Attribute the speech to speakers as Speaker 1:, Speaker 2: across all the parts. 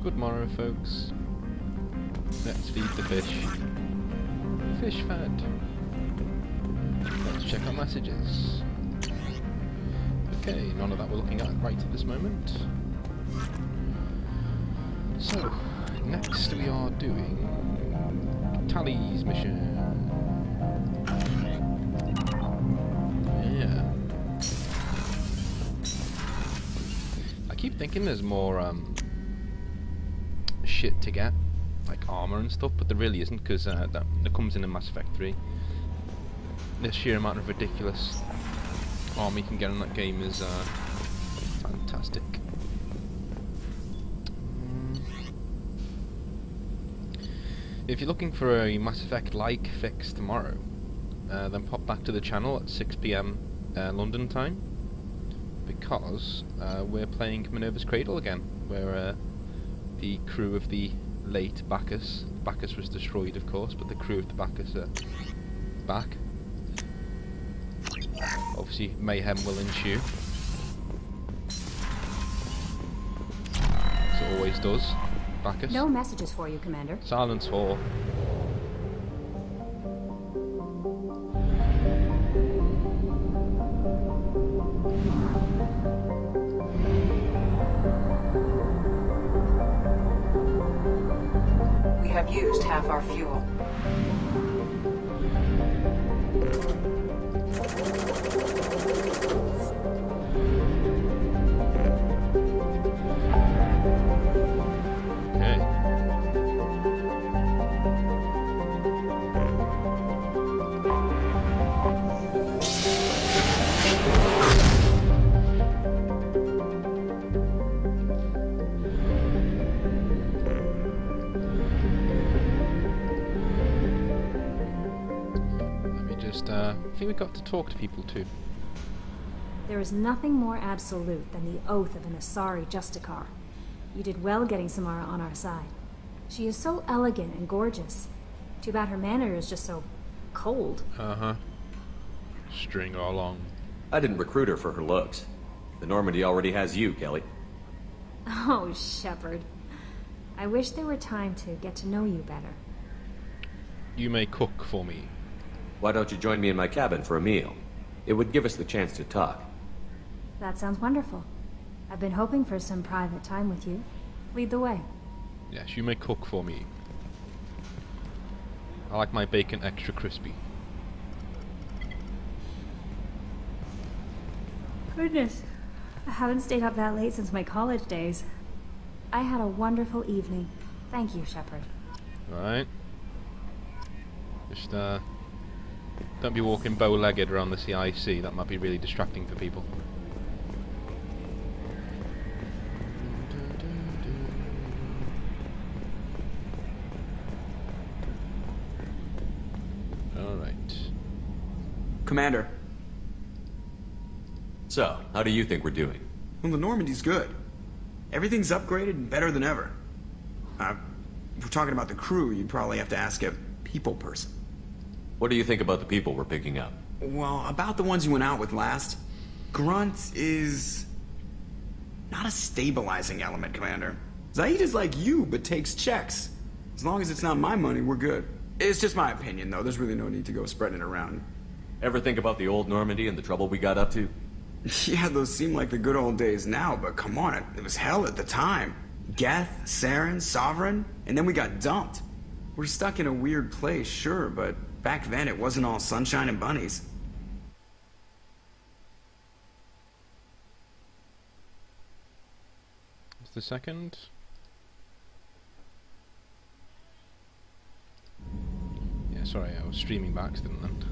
Speaker 1: Good morrow, folks. Let's feed the fish. Fish fed. Let's check our messages. Okay, none of that we're looking at right at this moment. So, next we are doing Tally's mission. Yeah. I keep thinking there's more shit to get, like armor and stuff, but there really isn't, because that comes in Mass Effect 3. The sheer amount of ridiculous armor you can get in that game is fantastic. If you're looking for a Mass Effect-like fix tomorrow, then pop back to the channel at 6 PM London time, because we're playing Minerva's Cradle again, where the crew of the late Bacchus was destroyed, of course, but the crew of the Bacchus are back. Obviously, mayhem will ensue, as it always does. Bacchus.
Speaker 2: No messages for you, Commander.
Speaker 1: Silence 4.
Speaker 3: We have used half our fuel.
Speaker 1: I think we've got to talk to people too.
Speaker 2: There is nothing more absolute than the oath of an Asari Justicar. You did well getting Samara on our side. She is so elegant and gorgeous. Too bad her manner is just so cold.
Speaker 1: Uh-huh. String her along.
Speaker 4: I didn't recruit her for her looks. The Normandy already has you, Kelly.
Speaker 2: Oh, Shepard. I wish there were time to get to know you better.
Speaker 1: You may cook for me.
Speaker 4: Why don't you join me in my cabin for a meal? It would give us the chance to talk.
Speaker 2: That sounds wonderful. I've been hoping for some private time with you. Lead the way.
Speaker 1: Yes, you may cook for me. I like my bacon extra crispy.
Speaker 2: Goodness. I haven't stayed up that late since my college days. I had a wonderful evening. Thank you, Shepard.
Speaker 1: Alright. Just, don't be walking bow-legged around the CIC. That might be really distracting for people. Alright.
Speaker 5: Commander.
Speaker 4: So, how do you think we're doing?
Speaker 5: Well, the Normandy's good. Everything's upgraded and better than ever. If we're talking about the crew, you'd probably have to ask a people person.
Speaker 4: What do you think about the people we're picking up?
Speaker 5: Well, about the ones you went out with last, Grunt is not a stabilizing element, Commander. Zaid is like you, but takes checks. As long as it's not my money, we're good. It's just my opinion, though. There's really no need to go spreading it around.
Speaker 4: Ever think about the old Normandy and the trouble we got up to?
Speaker 5: Yeah, those seem like the good old days now, but come on, it was hell at the time. Geth, Saren, Sovereign, and then we got dumped. We're stuck in a weird place, sure, but back then it wasn't all sunshine and bunnies.
Speaker 1: What's the second? Yeah, sorry, I was streaming by accident then.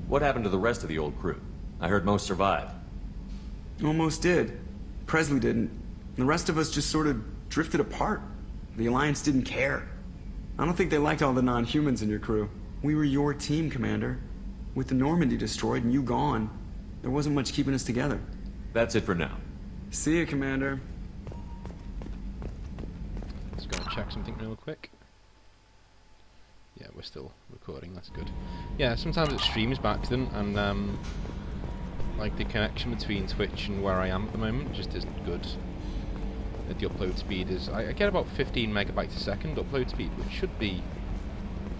Speaker 4: What happened to the rest of the old crew? I heard most survived.
Speaker 5: Almost did. Presley didn't. The rest of us just sort of drifted apart. The Alliance didn't care. I don't think they liked all the non-humans in your crew. We were your team, Commander. With the Normandy destroyed and you gone, there wasn't much keeping us together.
Speaker 4: That's it for now.
Speaker 5: See you, Commander.
Speaker 1: Let's go and check something real quick. Yeah, we're still recording, that's good. Yeah, sometimes it streams by accident and Like, the connection between Twitch and where I am at the moment just isn't good. The upload speed is... I get about 15 megabytes a second upload speed, which should be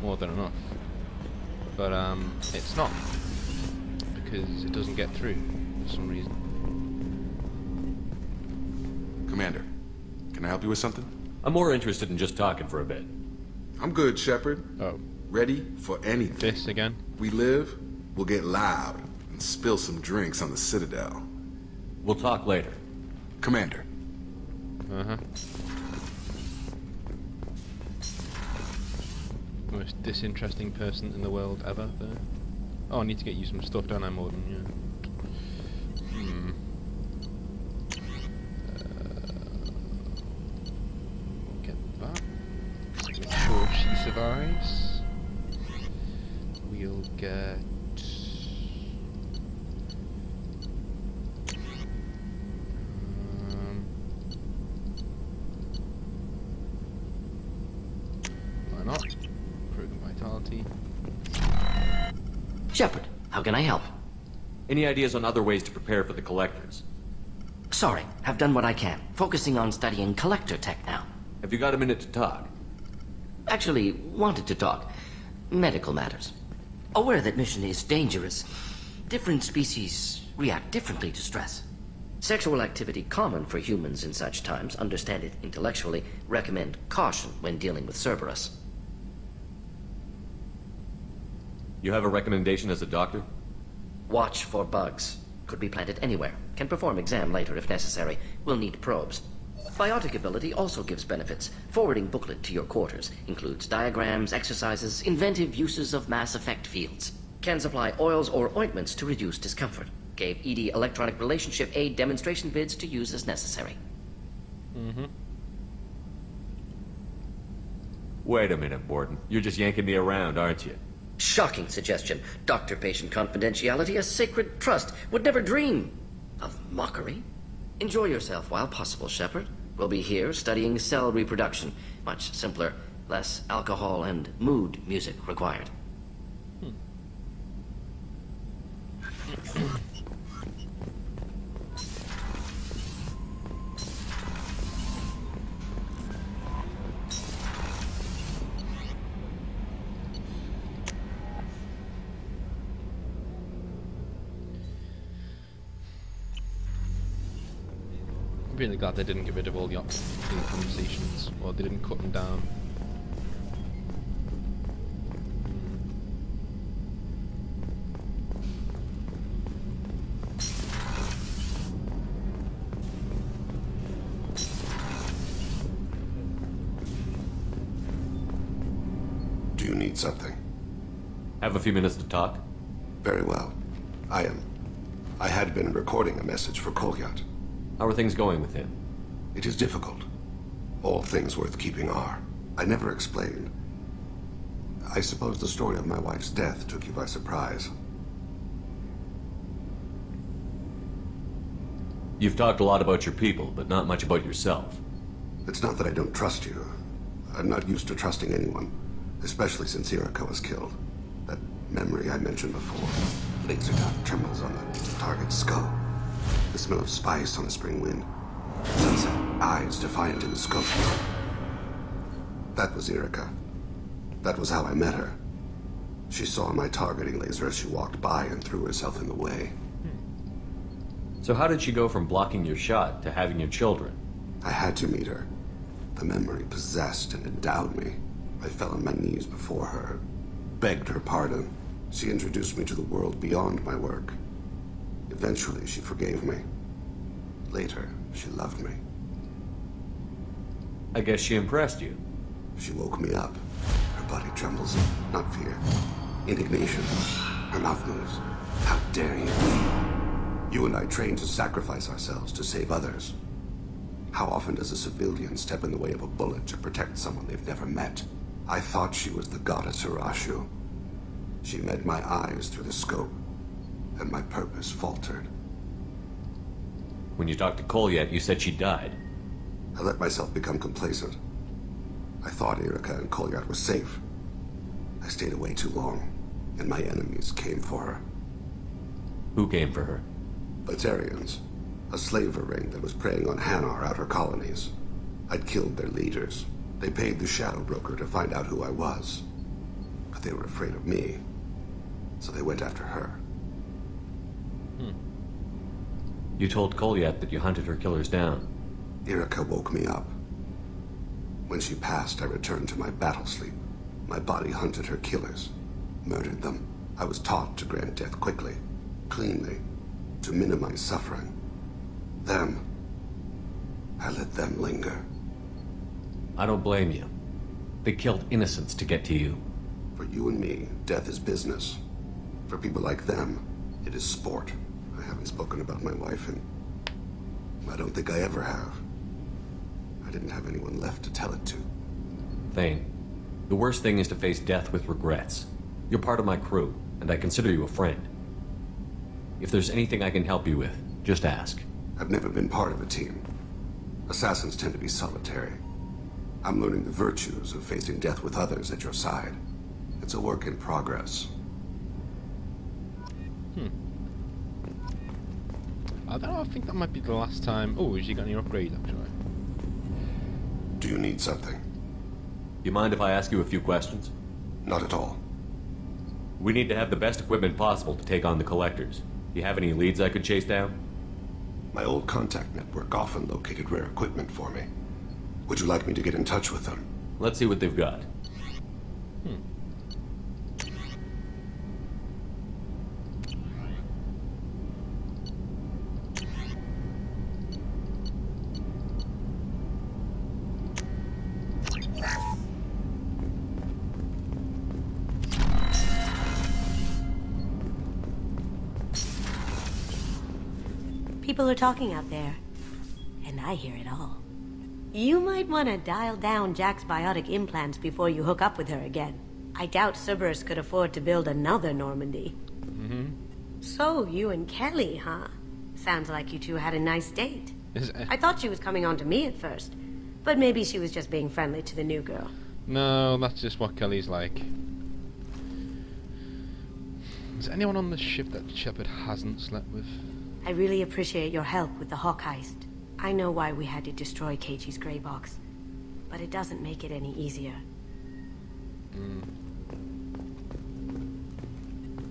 Speaker 1: more than enough. But, it's not. Because it doesn't get through for some reason.
Speaker 6: Commander, can I help you with something?
Speaker 4: I'm more interested in just talking for a bit.
Speaker 6: I'm good, Shepard.
Speaker 1: Oh.
Speaker 6: Ready for anything.
Speaker 1: This again?
Speaker 6: We live, we'll get loud, and spill some drinks on the Citadel.
Speaker 4: We'll talk later.
Speaker 6: Commander.
Speaker 1: Uh-huh. Most disinteresting person in the world ever, there. Oh, I need to get you some stuff, don't I, Morden? Yeah. We'll get that. Make sure she survives. We'll get... why not? Proven vitality.
Speaker 7: Shepard, how can I help?
Speaker 4: Any ideas on other ways to prepare for the Collectors?
Speaker 7: Sorry, have done what I can. Focusing on studying Collector tech now.
Speaker 4: Have you got a minute to talk?
Speaker 7: Actually, wanted to talk. Medical matters. Aware that mission is dangerous. Different species react differently to stress. Sexual activity common for humans in such times, understand it intellectually, recommend caution when dealing with Cerberus.
Speaker 4: You have a recommendation as a doctor?
Speaker 7: Watch for bugs. Could be planted anywhere. Can perform exam later if necessary. Will need probes. Biotic ability also gives benefits. Forwarding booklet to your quarters. Includes diagrams, exercises, inventive uses of mass effect fields. Can supply oils or ointments to reduce discomfort. Gave ED electronic relationship aid demonstration vids to use as necessary.
Speaker 1: Mm-hmm.
Speaker 4: Wait a minute, Morden. You're just yanking me around, aren't you?
Speaker 7: Shocking suggestion. Doctor-patient confidentiality, a sacred trust. Would never dream of mockery. Enjoy yourself while possible, Shepard. We'll be here studying cell reproduction. Much simpler, less alcohol and mood music required.
Speaker 1: I'm really glad they didn't get rid of all the options in the conversations, or they didn't cut them down.
Speaker 6: Do you need something?
Speaker 4: Have a few minutes to talk?
Speaker 6: Very well. I had been recording a message for Kolyat.
Speaker 4: How are things going with him?
Speaker 6: It is difficult. All things worth keeping are. I never explained. I suppose the story of my wife's death took you by surprise.
Speaker 4: You've talked a lot about your people, but not much about yourself.
Speaker 6: It's not that I don't trust you. I'm not used to trusting anyone, especially since Irika was killed. That memory I mentioned before. Laser dot trembles on the target's skull. The smell of spice on a spring wind. Sunset, eyes defiant in the scope. That was Irika. That was how I met her. She saw my targeting laser as she walked by and threw herself in the way.
Speaker 4: So how did she go from blocking your shot to having your children?
Speaker 6: I had to meet her. The memory possessed and endowed me. I fell on my knees before her, begged her pardon. She introduced me to the world beyond my work. Eventually, she forgave me. Later, she loved me.
Speaker 4: I guess she impressed you.
Speaker 6: She woke me up. Her body trembles, not fear. Indignation. Her mouth moves. How dare you? You and I trained to sacrifice ourselves to save others. How often does a civilian step in the way of a bullet to protect someone they've never met? I thought she was the goddess Urashu. She met my eyes through the scope, and my purpose faltered.
Speaker 4: When you talked to Kolyat, you said she died.
Speaker 6: I let myself become complacent. I thought Irika and Kolyat were safe. I stayed away too long, and my enemies came for her.
Speaker 4: Who came for her?
Speaker 6: Batarians. A slaver ring that was preying on Hanar outer colonies. I'd killed their leaders. They paid the Shadow Broker to find out who I was. But they were afraid of me. So they went after her.
Speaker 4: You told Kolyat that you hunted her killers down.
Speaker 6: Irika woke me up. When she passed, I returned to my battle sleep. My body hunted her killers, murdered them. I was taught to grant death quickly, cleanly, to minimize suffering. Them, I let them linger.
Speaker 4: I don't blame you. They killed innocents to get to you.
Speaker 6: For you and me, death is business. For people like them, it is sport. I haven't spoken about my wife, and I don't think I ever have. I didn't have anyone left to tell it to.
Speaker 4: Thane, the worst thing is to face death with regrets. You're part of my crew, and I consider you a friend. If there's anything I can help you with, just ask.
Speaker 6: I've never been part of a team. Assassins tend to be solitary. I'm learning the virtues of facing death with others at your side. It's a work in progress.
Speaker 1: I don't know, I think that might be the last time... Oh, has she got any upgrades, actually?
Speaker 6: Do you need something?
Speaker 4: You mind if I ask you a few questions?
Speaker 6: Not at all.
Speaker 4: We need to have the best equipment possible to take on the Collectors. Do you have any leads I could chase down?
Speaker 6: My old contact network often located rare equipment for me. Would you like me to get in touch with them?
Speaker 4: Let's see what they've got.
Speaker 8: People are talking out there, and I hear it all. You might want to dial down Jack's biotic implants before you hook up with her again. I doubt Cerberus could afford to build another Normandy. So, you and Kelly, huh? Sounds like you two had a nice date. I thought she was coming on to me at first, but maybe she was just being friendly to the new girl.
Speaker 1: No, that's just what Kelly's like. Is there anyone on the ship that Shepard hasn't slept with?
Speaker 8: I really appreciate your help with the Hawk heist. I know why we had to destroy Keiji's gray box, but it doesn't make it any easier.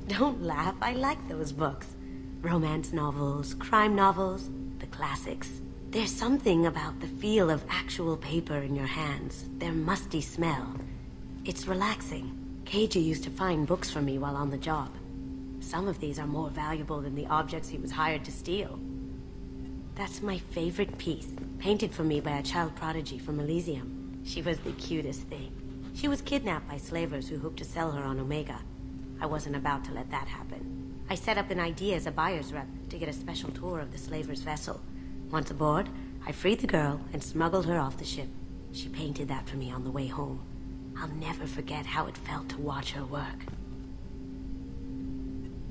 Speaker 8: Don't laugh, I like those books. Romance novels, crime novels, the classics. There's something about the feel of actual paper in your hands, their musty smell. It's relaxing. Keiji used to find books for me while on the job. Some of these are more valuable than the objects he was hired to steal. That's my favorite piece, painted for me by a child prodigy from Elysium. She was the cutest thing. She was kidnapped by slavers who hoped to sell her on Omega. I wasn't about to let that happen. I set up an idea as a buyer's rep to get a special tour of the slaver's vessel. Once aboard, I freed the girl and smuggled her off the ship. She painted that for me on the way home. I'll never forget how it felt to watch her work.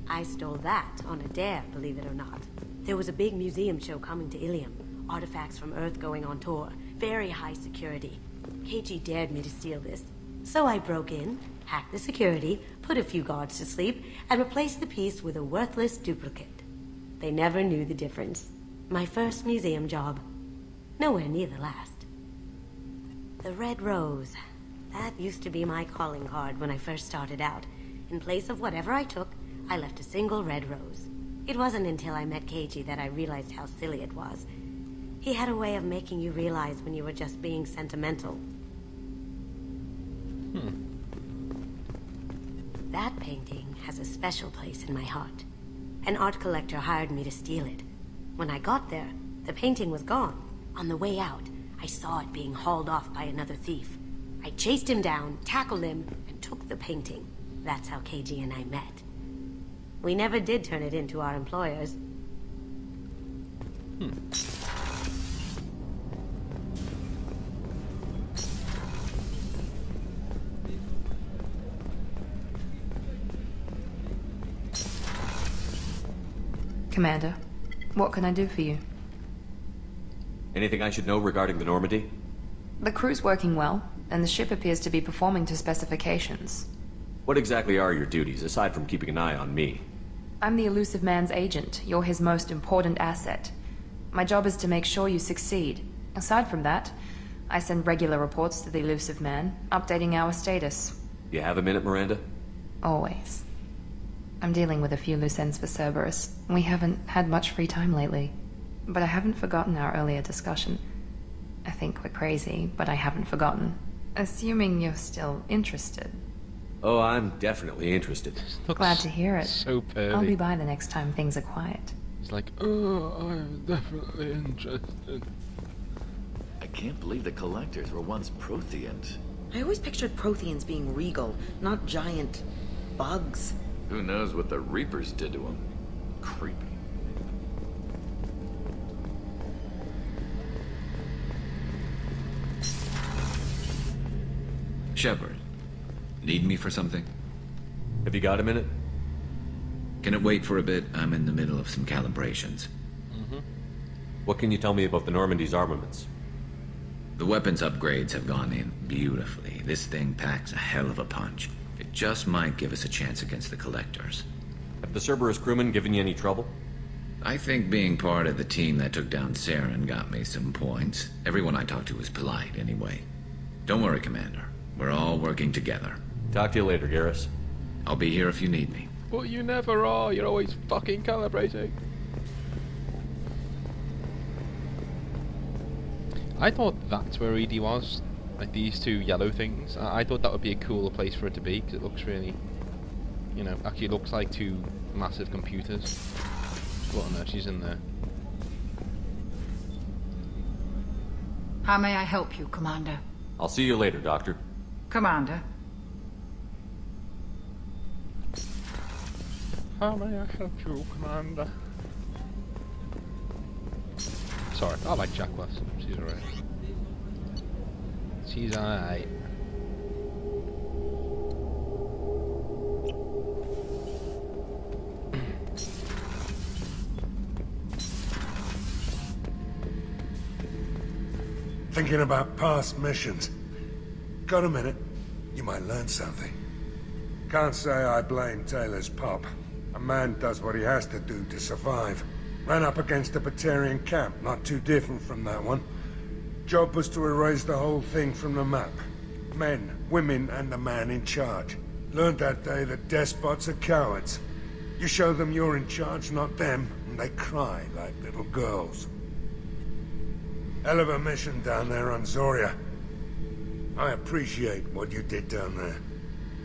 Speaker 8: I stole that on a dare, believe it or not. There was a big museum show coming to Ilium. Artifacts from Earth going on tour. Very high security. Keiji dared me to steal this. So I broke in, hacked the security, put a few guards to sleep, and replaced the piece with a worthless duplicate. They never knew the difference. My first museum job. Nowhere near the last. The Red Rose. That used to be my calling card when I first started out. In place of whatever I took, I left a single red rose. It wasn't until I met Keiji that I realized how silly it was. He had a way of making you realize when you were just being sentimental. That painting has a special place in my heart. An art collector hired me to steal it. When I got there, the painting was gone. On the way out, I saw it being hauled off by another thief. I chased him down, tackled him, and took the painting. That's how Keiji and I met. We never did turn it into our employers.
Speaker 9: Commander, what can I do for you?
Speaker 4: Anything I should know regarding the Normandy?
Speaker 9: The crew's working well, and the ship appears to be performing to specifications.
Speaker 4: What exactly are your duties, aside from keeping an eye on me?
Speaker 9: I'm the Elusive Man's agent. You're his most important asset. My job is to make sure you succeed. Aside from that, I send regular reports to the Elusive Man, updating our status.
Speaker 4: You have a minute, Miranda?
Speaker 9: Always. I'm dealing with a few loose ends for Cerberus. We haven't had much free time lately. But I haven't forgotten our earlier discussion. I think we're crazy, but I haven't forgotten. Assuming you're still interested.
Speaker 4: Oh, I'm definitely interested.
Speaker 9: Glad to hear it.
Speaker 1: So pervy.
Speaker 9: I'll be by the next time things are quiet.
Speaker 1: He's like, oh, I'm definitely interested.
Speaker 10: I can't believe the Collectors were once Protheans.
Speaker 11: I always pictured Protheans being regal, not giant bugs.
Speaker 10: Who knows what the Reapers did to them? Creepy.
Speaker 12: Shepard, need me for something?
Speaker 4: Have you got a minute?
Speaker 12: Can it wait for a bit? I'm in the middle of some calibrations.
Speaker 4: What can you tell me about the Normandy's armaments?
Speaker 12: The weapons upgrades have gone in beautifully. This thing packs a hell of a punch. It just might give us a chance against the Collectors.
Speaker 4: Have the Cerberus crewmen given you any trouble?
Speaker 12: I think being part of the team that took down Saren got me some points. Everyone I talked to was polite, anyway. Don't worry, Commander. We're all working together.
Speaker 4: Talk to you later, Garrus.
Speaker 12: I'll be here if you need me.
Speaker 1: But you never are. You're always fucking calibrating. I thought that's where ED was. Like these two yellow things. I thought that would be a cooler place for it to be, because it looks really, you know, actually it looks like two massive computers. What on earth? She's in there.
Speaker 3: How may I help you, Commander?
Speaker 4: I'll see you later, Doctor.
Speaker 3: Commander?
Speaker 1: How may I help you, Commander? Sorry, I like Jacqueline. She's alright. She's alright.
Speaker 13: Thinking about past missions. Got a minute? You might learn something. Can't say I blame Taylor's pop. A man does what he has to do to survive. Ran up against a Batarian camp, not too different from that one. Job was to erase the whole thing from the map. Men, women, and the man in charge. Learned that day that despots are cowards. You show them you're in charge, not them, and they cry like little girls. Hell of a mission down there on Zoria. I appreciate what you did down there.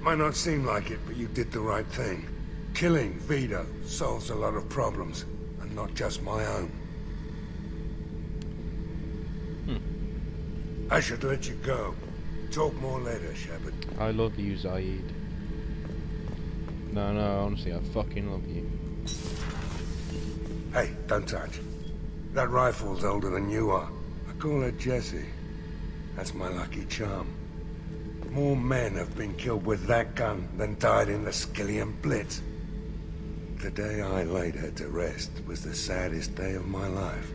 Speaker 13: Might not seem like it, but you did the right thing. Killing Vito solves a lot of problems, and not just my own. I should let you go. Talk more later, Shepard.
Speaker 1: I love you, Zaid. No, honestly, I fucking love you.
Speaker 13: Hey, don't touch. That rifle's older than you are. I call her Jessie. That's my lucky charm. More men have been killed with that gun than died in the Skillian Blitz. The day I laid her to rest was the saddest day of my life.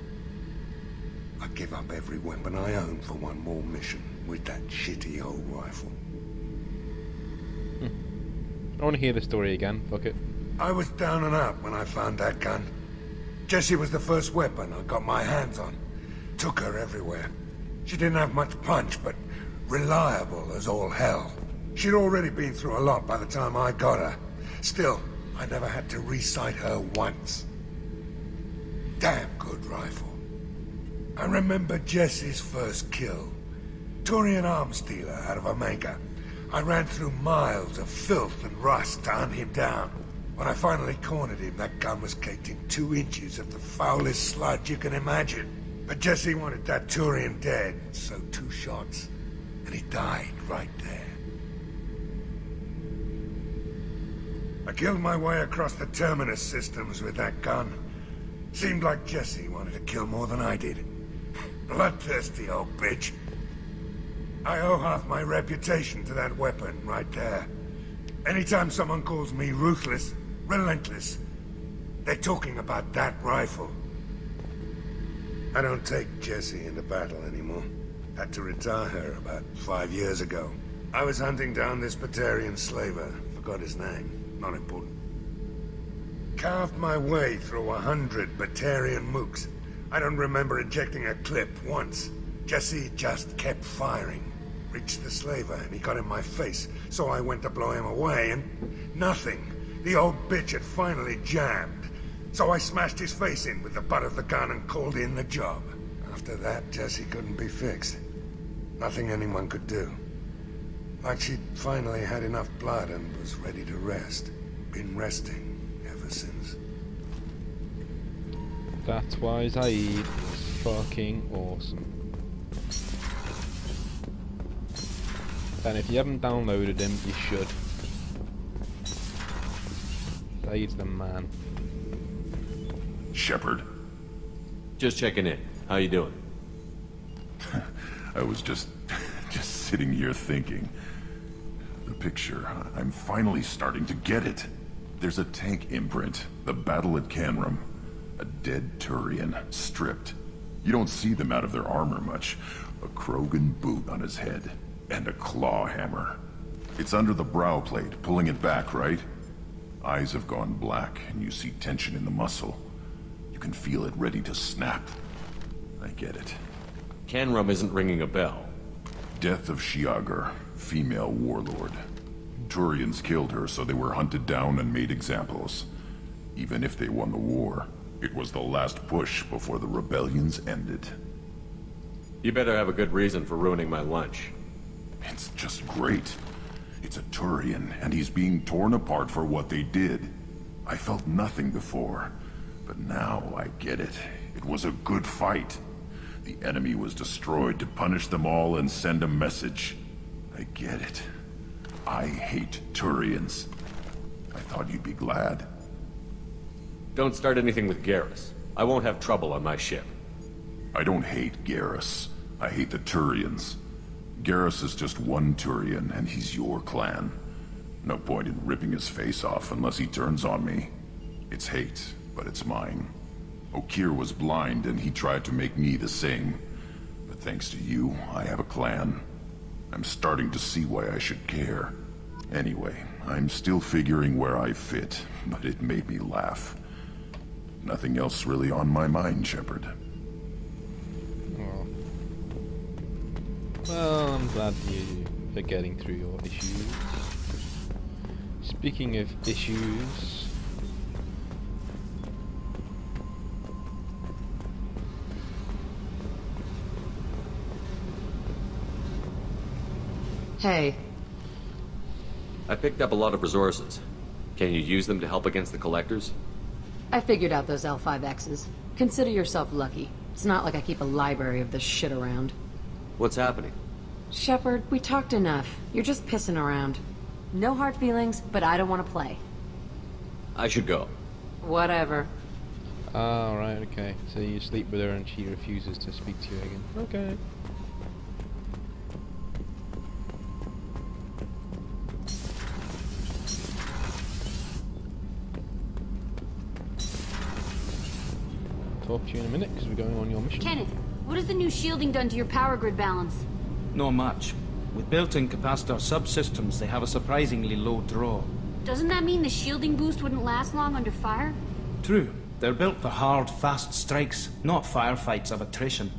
Speaker 13: I give up every weapon I own for one more mission with that shitty old rifle.
Speaker 1: I want to hear the story again, fuck it.
Speaker 13: I was down and out when I found that gun. Jessie was the first weapon I got my hands on. Took her everywhere. She didn't have much punch, but reliable as all hell. She'd already been through a lot by the time I got her. Still, I never had to re-sight her once. Damn good rifle. I remember Jessie's first kill. Turian arms dealer out of Omega. I ran through miles of filth and rust to hunt him down. When I finally cornered him, that gun was caked in 2 inches of the foulest sludge you can imagine. But Jessie wanted that Turian dead, so 2 shots, and he died right there. I killed my way across the Terminus systems with that gun. Seemed like Jessie wanted to kill more than I did. Bloodthirsty old bitch. I owe half my reputation to that weapon right there. Anytime someone calls me ruthless, relentless, they're talking about that rifle. I don't take Jessie into battle anymore. Had to retire her about 5 years ago. I was hunting down this Batarian slaver. Forgot his name. Not important. carved my way through 100 Batarian mooks. I don't remember ejecting a clip once. Jesse just kept firing. Reached the slaver, and he got in my face, so I went to blow him away, and nothing. The old bitch had finally jammed. So I smashed his face in with the butt of the gun and called in the job. After that, Jesse couldn't be fixed. Nothing anyone could do. Like she'd finally had enough blood and was ready to rest. Been resting ever since.
Speaker 1: That's why Zaid is fucking awesome. And if you haven't downloaded him, you should. Zaid's the man.
Speaker 14: Shepard.
Speaker 4: Just checking in. How you doing?
Speaker 14: I was just sitting here thinking. The picture, I'm finally starting to get it. There's a tank imprint, the battle at Canrum. A dead Turian, stripped. You don't see them out of their armor much. A Krogan boot on his head, and a claw hammer. It's under the brow plate, pulling it back, right? Eyes have gone black, and you see tension in the muscle. You can feel it ready to snap. I get it.
Speaker 4: Canrum isn't ringing a bell.
Speaker 14: Death of Shiagar, female warlord. Turians killed her, so they were hunted down and made examples. Even if they won the war, it was the last push before the rebellions ended.
Speaker 4: You better have a good reason for ruining my lunch.
Speaker 14: It's just great. It's a Turian, and he's being torn apart for what they did. I felt nothing before, but now I get it. It was a good fight. The enemy was destroyed to punish them all and send a message. I get it. I hate Turians. I thought you'd be glad.
Speaker 4: Don't start anything with Garrus. I won't have trouble on my ship.
Speaker 14: I don't hate Garrus. I hate the Turians. Garrus is just one Turian, and he's your clan. No point in ripping his face off unless he turns on me. It's hate, but it's mine. Okeer was blind, and he tried to make me the same. But thanks to you, I have a clan. I'm starting to see why I should care. Anyway, I'm still figuring where I fit, but it made me laugh. Nothing else really on my mind, Shepard.
Speaker 1: Oh. Well, I'm glad you are getting through your issues. Speaking of issues...
Speaker 11: Hey.
Speaker 4: I picked up a lot of resources. Can you use them to help against the Collectors?
Speaker 3: I figured out those L5Xs. Consider yourself lucky. It's not like I keep a library of this shit around.
Speaker 4: What's happening?
Speaker 3: Shepard, we talked enough. You're just pissing around. No hard feelings, but I don't want to play.
Speaker 4: I should go.
Speaker 3: Whatever.
Speaker 1: Oh, right, okay. So you sleep with her and she refuses to speak to you again. Okay. Talk to you in a minute, because we're going on your mission.
Speaker 15: Kenneth, what has the new shielding done to your power grid balance?
Speaker 16: Not much. With built-in capacitor subsystems, they have a surprisingly low draw.
Speaker 15: Doesn't that mean the shielding boost wouldn't last long under fire?
Speaker 16: True. They're built for hard, fast strikes, not firefights of attrition.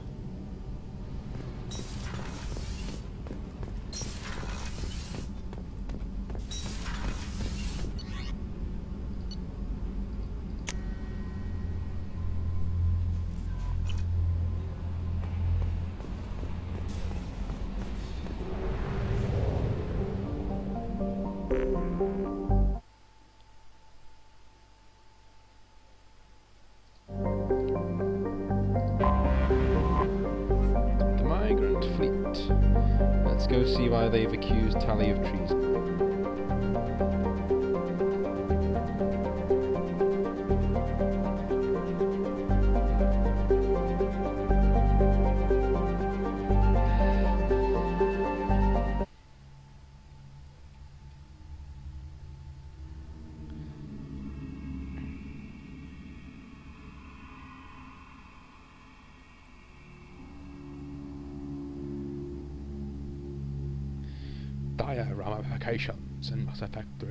Speaker 1: Go see why they've accused Tali of treason. Dire ramifications in Mass Effect 3.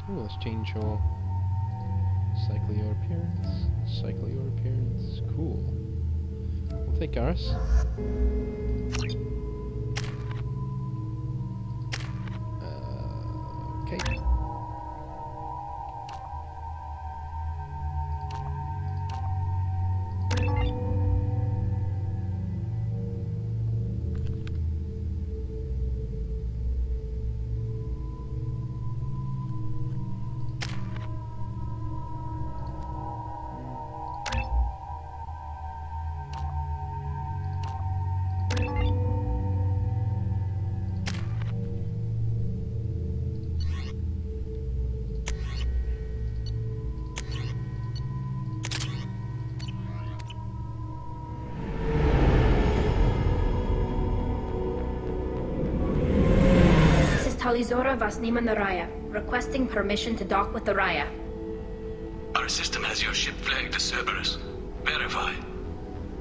Speaker 1: Ooh, let's change your... Cycle your appearance. Cycle your appearance. Cool. We'll take Garrus. Okay.
Speaker 17: Talizora Vasnima Naraya, requesting permission to dock with the Raya.
Speaker 18: Our system has your ship flagged as Cerberus. Verify.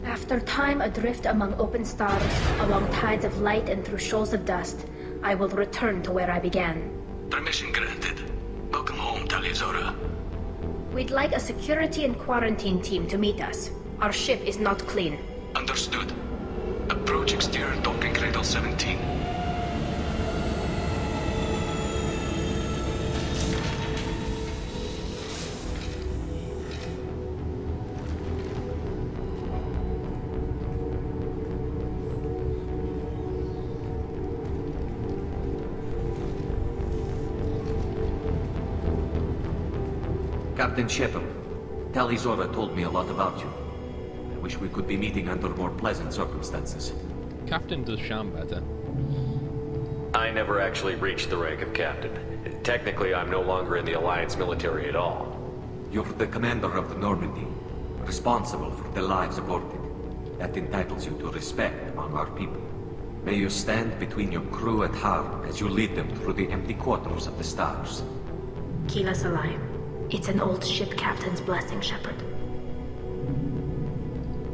Speaker 17: After time adrift among open stars, along tides of light and through shoals of dust, I will return to where I began.
Speaker 18: Permission granted. Welcome home, Talizora.
Speaker 17: We'd like a security and quarantine team to meet us. Our ship is not clean.
Speaker 18: Understood. Approach exterior docking cradle 17.
Speaker 4: Captain Shepard, Talizora told me a lot about you. I wish we could be meeting under more pleasant circumstances.
Speaker 1: Captain does sham better.
Speaker 19: I never actually reached the rank of captain. Technically, I'm no longer in the Alliance military at all.
Speaker 4: You're the commander of the Normandy, responsible for the lives aborted. That entitles you to respect among our people. May you stand between your crew and harm as you lead them through the empty quarters of the stars.
Speaker 17: Kila Salai. It's an old ship captain's blessing, Shepard.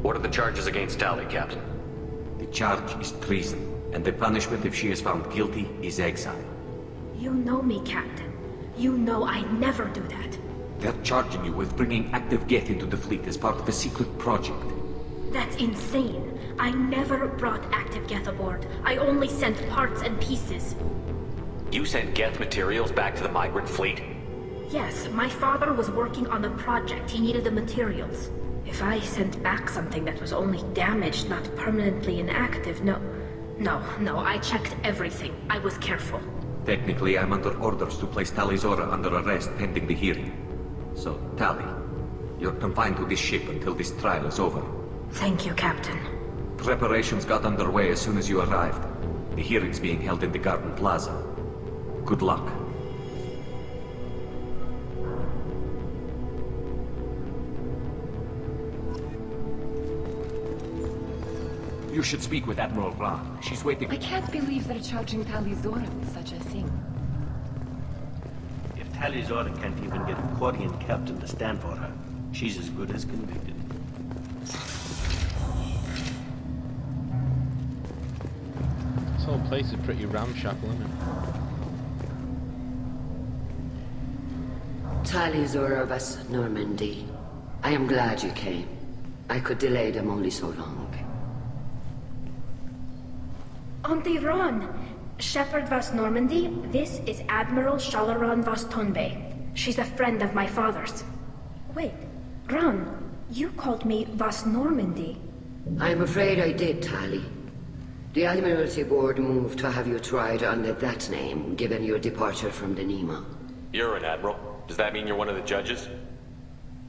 Speaker 19: What are the charges against Tali, Captain?
Speaker 4: The charge is treason, and the punishment if she is found guilty is exile.
Speaker 17: You know me, Captain. You know I never do that.
Speaker 4: They're charging you with bringing active Geth into the fleet as part of a secret project.
Speaker 17: That's insane. I never brought active Geth aboard. I only sent parts and pieces.
Speaker 19: You sent Geth materials back to the migrant fleet?
Speaker 17: Yes, my father was working on a project. He needed the materials. If I sent back something that was only damaged, not permanently inactive, no, I checked everything. I was careful.
Speaker 4: Technically, I'm under orders to place Talizora under arrest pending the hearing. So, Tali, you're confined to this ship until this trial is over.
Speaker 17: Thank you, Captain.
Speaker 4: Preparations got underway as soon as you arrived. The hearing's being held in the Garden Plaza. Good luck. You should speak with Admiral Ran. She's waiting.
Speaker 9: I can't believe they're charging Talizora with such a thing.
Speaker 20: If Talizora can't even get a Quarian captain to stand for her, she's as good as convicted.
Speaker 1: This whole place is pretty ramshackle, isn't it?
Speaker 21: Talizora vas Normandy. I am glad you came. I could delay them only so long.
Speaker 17: Auntie Ron! Shepard vas Normandy, this is Admiral Shalaran vas Tonbe. She's a friend of my father's. Wait, Ron, you called me vas Normandy.
Speaker 21: I'm afraid I did, Tali. The Admiralty Board moved to have you tried under that name, given your departure from the Nima.
Speaker 19: You're an admiral. Does that mean you're one of the judges?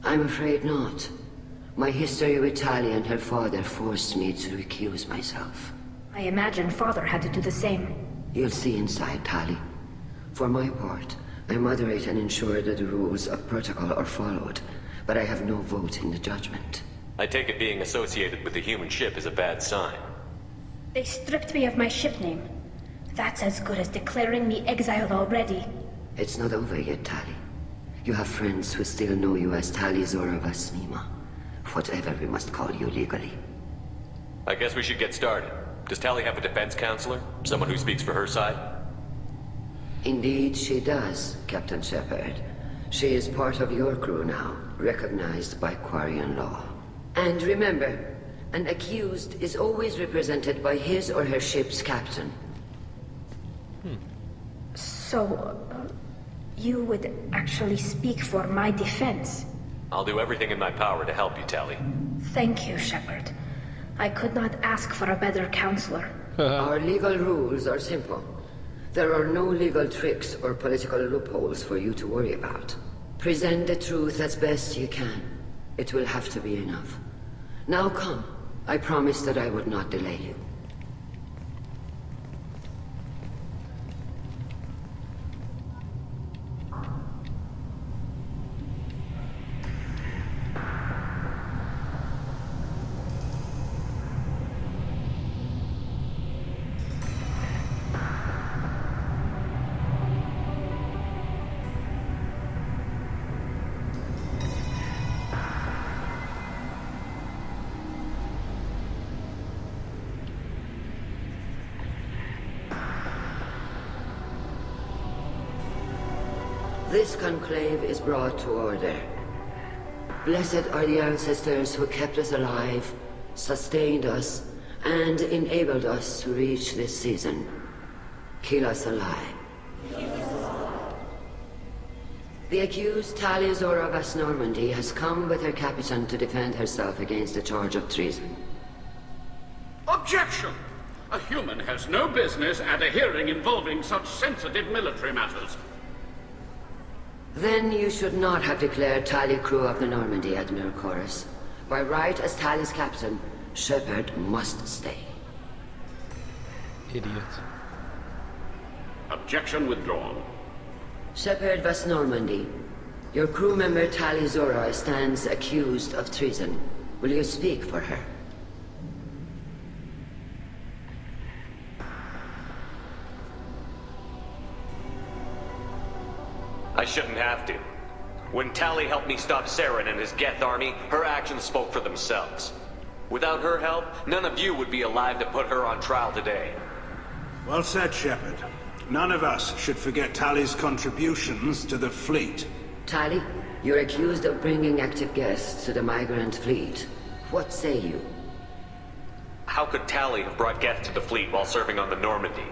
Speaker 21: I'm afraid not. My history with Tali and her father forced me to recuse myself.
Speaker 17: I imagine father had to do the same.
Speaker 21: You'll see inside, Tali. For my part, I moderate and ensure that the rules of protocol are followed, but I have no vote in the judgment.
Speaker 19: I take it being associated with the human ship is a bad sign.
Speaker 17: They stripped me of my ship name. That's as good as declaring me exiled already.
Speaker 21: It's not over yet, Tali. You have friends who still know you as Talizora vas Nima. Whatever we must call you legally.
Speaker 19: I guess we should get started. Does Tali have a defense counselor? Someone who speaks for her side?
Speaker 21: Indeed, she does, Captain Shepard. She is part of your crew now, recognized by Quarian law. And remember, an accused is always represented by his or her ship's captain.
Speaker 17: So, you would actually speak for my defense?
Speaker 19: I'll do everything in my power to help you, Tali.
Speaker 17: Thank you, Shepard. I could not ask for a better counselor.
Speaker 21: Our legal rules are simple. There are no legal tricks or political loopholes for you to worry about. Present the truth as best you can. It will have to be enough. Now come. I promised that I would not delay you. This conclave is brought to order. Blessed are the ancestors who kept us alive, sustained us, and enabled us to reach this season. Keep us alive. The accused Tali Zora Vas Normandy has come with her captain to defend herself against a charge of treason.
Speaker 2: Objection! A human has no business at a hearing involving such sensitive military matters.
Speaker 21: Then you should not have declared Tali crew of the Normandy, Admiral Chorus. By right as Tali's captain, Shepard must stay.
Speaker 1: Idiot.
Speaker 2: Objection withdrawn.
Speaker 21: Shepard Vas Normandy, your crew member Tali Zora stands accused of treason. Will you speak for her?
Speaker 19: I shouldn't have to. When Tali helped me stop Saren and his Geth army, her actions spoke for themselves. Without her help, none of you would be alive to put her on trial today.
Speaker 20: Well said, Shepard. None of us should forget Tali's contributions to the fleet.
Speaker 21: Tali, you're accused of bringing active guests to the migrant fleet. What say you?
Speaker 19: How could Tali have brought Geth to the fleet while serving on the Normandy?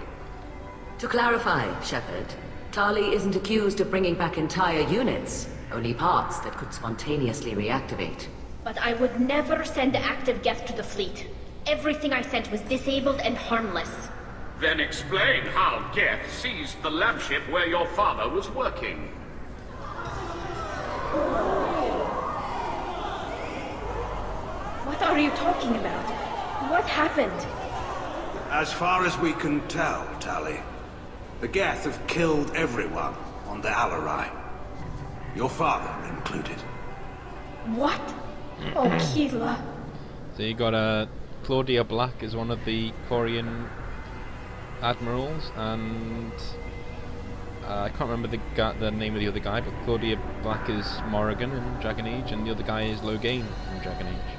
Speaker 3: To clarify, Shepard, Tali isn't accused of bringing back entire units, only parts that could spontaneously reactivate.
Speaker 17: But I would never send active Geth to the fleet. Everything I sent was disabled and harmless.
Speaker 2: Then explain how Geth seized the lab ship where your father was working.
Speaker 17: What are you talking about? What happened?
Speaker 20: As far as we can tell, Tali, the Geth have killed everyone on the Alarai. Your father included.
Speaker 17: What? Oh, Keela.
Speaker 1: So you got Claudia Black is one of the Quarian admirals, and I can't remember the name of the other guy, but Claudia Black is Morrigan in Dragon Age, and the other guy is Loghain from Dragon Age.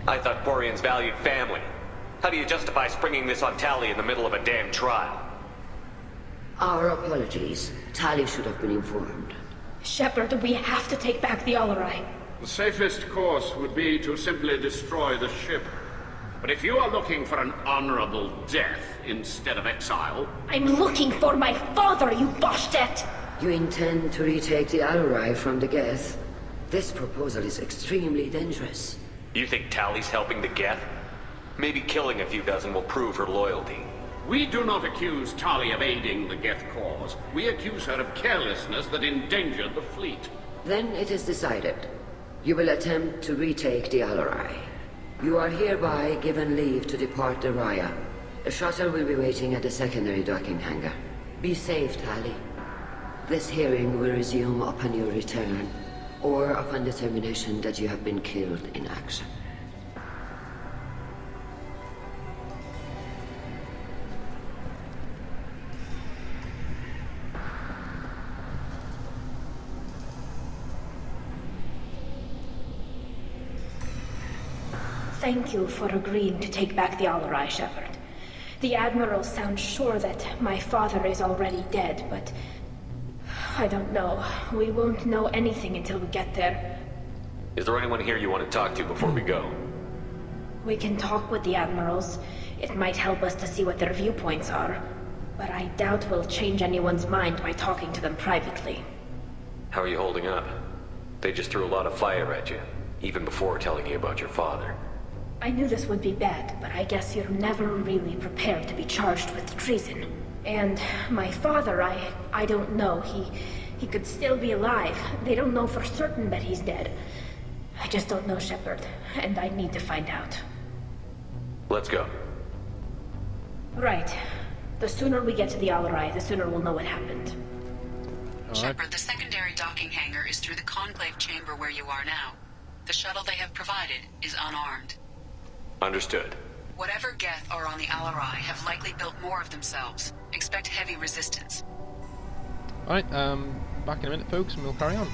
Speaker 19: I thought Quarians valued family. How do you justify springing this on Tali in the middle of a damn trial?
Speaker 21: Our apologies. Tali should have been informed.
Speaker 17: Shepard, we have to take back the Alarai.
Speaker 2: The safest course would be to simply destroy the ship. But if you are looking for an honorable death instead of exile...
Speaker 17: I'm looking for my father, you Bastet!
Speaker 21: You intend to retake the Alarai from the Geth? This proposal is extremely dangerous.
Speaker 19: You think Tali's helping the Geth? Maybe killing a few dozen will prove her loyalty.
Speaker 2: We do not accuse Tali of aiding the Geth cause. We accuse her of carelessness that endangered the fleet.
Speaker 21: Then it is decided. You will attempt to retake the Alarai. You are hereby given leave to depart the Raya. A shuttle will be waiting at the secondary docking hangar. Be safe, Tali. This hearing will resume upon your return, or upon determination that you have been killed in action.
Speaker 17: Thank you for agreeing to take back the Alarai, Shepard. The Admiral sounds sure that my father is already dead, but... I don't know. We won't know anything until we get there.
Speaker 19: Is there anyone here you want to talk to before we go?
Speaker 17: We can talk with the Admirals. It might help us to see what their viewpoints are. But I doubt we'll change anyone's mind by talking to them privately.
Speaker 19: How are you holding up? They just threw a lot of fire at you, even before telling you about your father.
Speaker 17: I knew this would be bad, but I guess you're never really prepared to be charged with treason. And my father, I don't know. He could still be alive. They don't know for certain that he's dead. I just don't know, Shepard, and I need to find out.
Speaker 19: Let's go.
Speaker 17: Right. The sooner we get to the Alarai, the sooner we'll know what happened.
Speaker 3: Shepard, the secondary docking hangar is through the Conclave chamber where you are now. The shuttle they have provided is unarmed.
Speaker 19: Understood.
Speaker 3: Whatever Geth are on the Alarai have likely built more of themselves. Expect heavy resistance.
Speaker 1: Alright, back in a minute, folks, and we'll carry on.